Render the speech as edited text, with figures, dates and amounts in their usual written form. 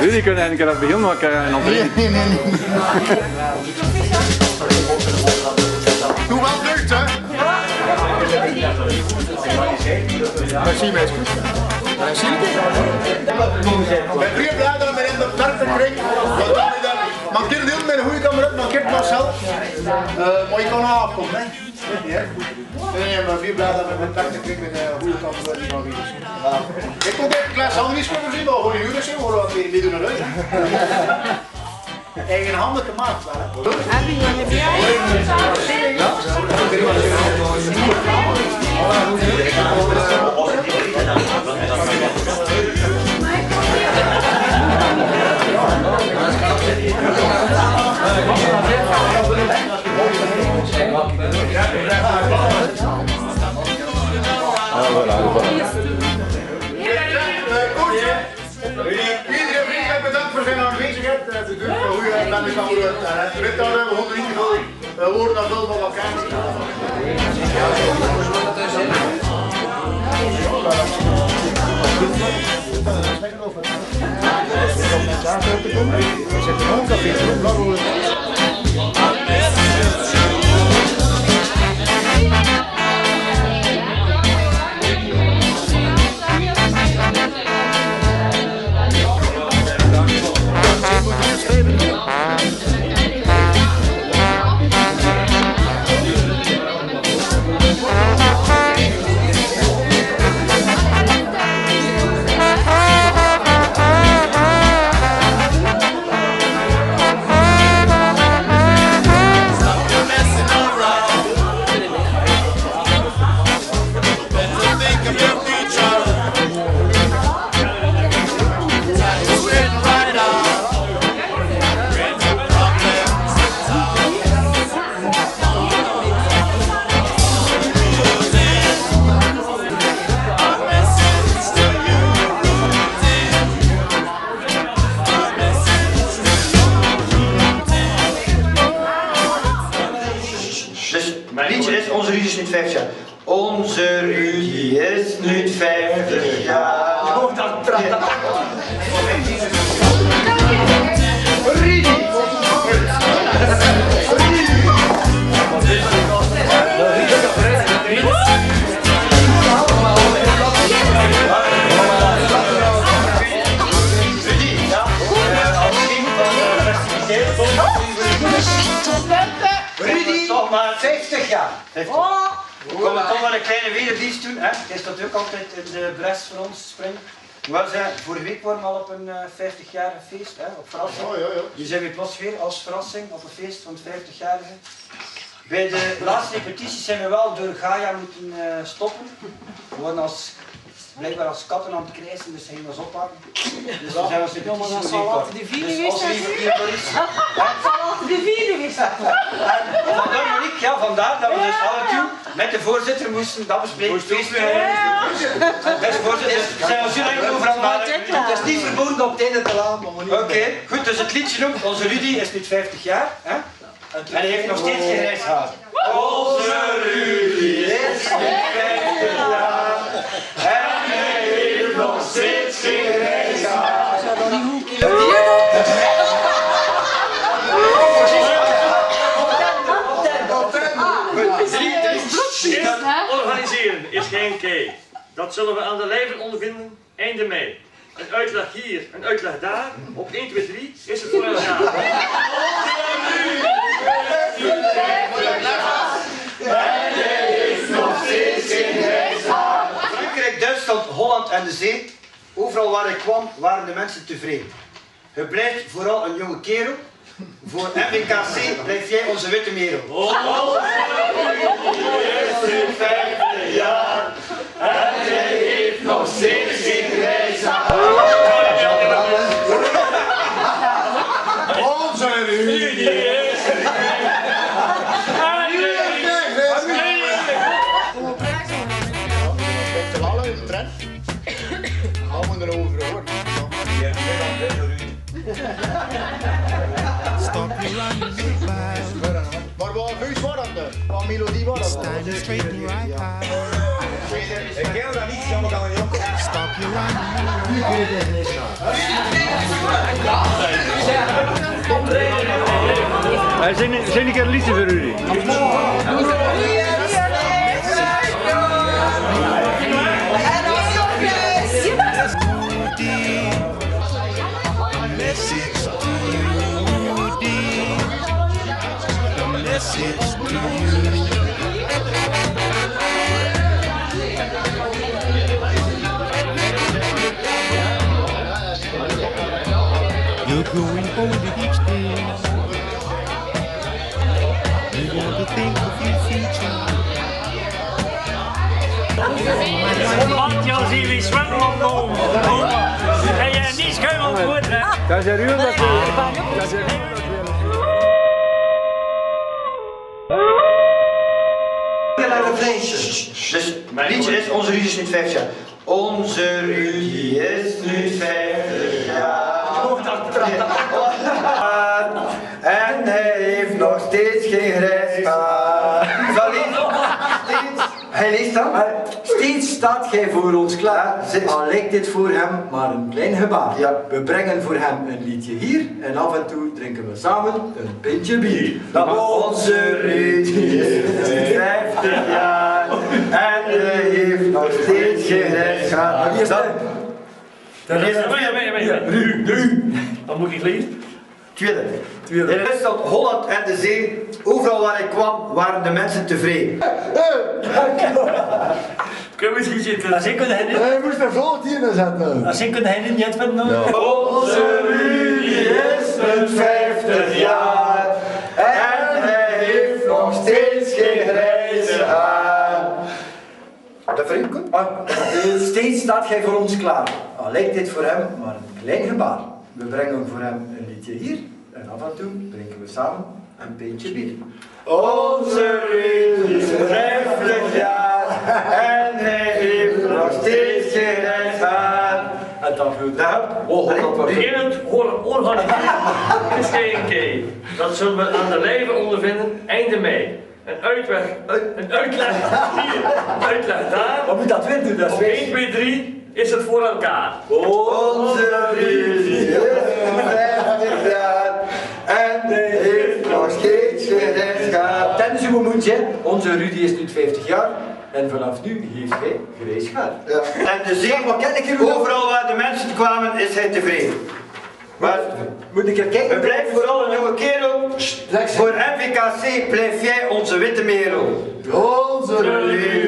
Jullie kunnen eigenlijk aan het begin maken en dan Nee. Doe wel lucht, hè? Merci, mensen. Merci. Ik ben heel blij dat we in de perfect kring. Mankeert heel met een goede kamerad, mankeert Marcel. Maar je kan afkomen, hè? Nee, maar veel blij dat we met perfect kring met een goede kamerad gaan doen. Ik kom bij de klas Andries kunnen zien, maar goede uren zijn, horen we weer doen eruit. Eigenhandige maat wel, hè? Heb jij? Iedereen vriendelijk bedankt voor zijn aanwezigheid. De deur van hoe je bent ik al uit. Rit hebben we gewoon niet veel woorden naar veel van elkaar. Onze Rudy is nu 50 jaar. Onze Rudy is nu 50 jaar. Oh, dat praat. Rudy! Rudy, toch maar 50 jaar. 50. We komen toch wel een kleine wederdienst doen. Hè? Het is natuurlijk altijd in de bres voor ons springen. Hoewel ze vorige week waren we al op een 50-jarig feest, hè, op verrassing. Nu zijn we plots weer als verrassing op een feest van het 50-jarige. Bij de laatste repetities zijn we wel door Gaia moeten stoppen. We waren blijkbaar als katten aan het krijsen, dus ze gingen ons oppakken. Dus we zijn als repetities maar dat zal altijd de vierde geweest zijn. Dat zal altijd de vierde geweest zijn. Vandaar Monique, ja, vandaar dat we dus alle toe met de voorzitter moesten dat bespreken. Beste voorzitter, we zijn ons jullie over aan het maken. Het is niet verboden op het einde te laten, maar Oké, goed, dus het liedje noemt Onze Rudy is nu 50 jaar. Hè? En hij heeft nog steeds geen reis gehad. Onze Rudy is nu 50 jaar. En hij heeft nog steeds geen reis gehad. Organiseren is geen kei. Dat zullen we aan de lijve ondervinden einde mei. Een uitleg hier, een uitleg daar. Op 1, 2, 3 is het voor een jaar. Frankrijk, Duitsland, Holland en de zee. Overal waar ik kwam waren de mensen tevreden. Je blijft vooral een jonge kerel. Voor MWKC blijf jij onze witte merel. Is nu 50 jaar en hij heeft nog steeds geen reis aan. Onze Rudy is te lallen in de trend. Gaan we erover hoor. Maar wat vuist was dat? Wat melodie was dat? Ik ken dat niet, jammer kan niet op. Stop your running. Zijn ik een liedje voor jullie? You're growing older each day. You want to think of your future. Want jou zien we zwemmen op boven. En jij niet schuim op voet, hè? Dat is er u dat Dus het liedje is Onze Rudy is nu 50 jaar. Onze Rudy is nu 50 jaar. En hij heeft nog steeds geen grijs haar. Hij leest dan. Steeds staat gij voor ons klaar, al lijkt dit voor hem maar een klein gebaar. Ja. We brengen voor hem een liedje hier en af en toe drinken we samen een pintje bier. Onze Rudy is nu 50 jaar en hij heeft nog steeds geen grijs haar. Wie is dat? Dan moet ik lezen. Tweede. In Rusland, Holland en de zee, overal waar ik kwam, waren de mensen tevreden. Kunnen we eens hier zitten? Als ik kon hij niet. Hij moest er vol hier zetten. Als ik kon hij niet vinden. Onze Rudy is nu 50 jaar en hij heeft nog steeds geen grijze haar. Dat vind ik goed. Steeds staat gij voor ons klaar, al lijkt dit voor hem maar een klein gebaar. We brengen voor hem een liedje hier en af en toe drinken we samen een pintje bier. Onze Rudy is 50 jaar en hij heeft nog steeds geen grijze haar. En dan goed. Beginnend organiseren is geen key. Dat zullen we aan de lijve ondervinden einde mei. Een uitleg hier, een uitleg daar. Wat moet dat weer doen? Dat is Op 1, 2, 3 is het voor elkaar. Onze Rudy is 50 jaar en hij heeft nog steeds geen grijze haar. Tijdens uw moedje, onze Rudy is nu 50 jaar en vanaf nu heeft hij grijs haar. Ja. En de zee, overal waar de mensen kwamen, is hij tevreden. Maar Moet ik er kijken? blijf vooral een jonge kerel. Voor MVKC blijf jij onze witte merel. Onze Rudy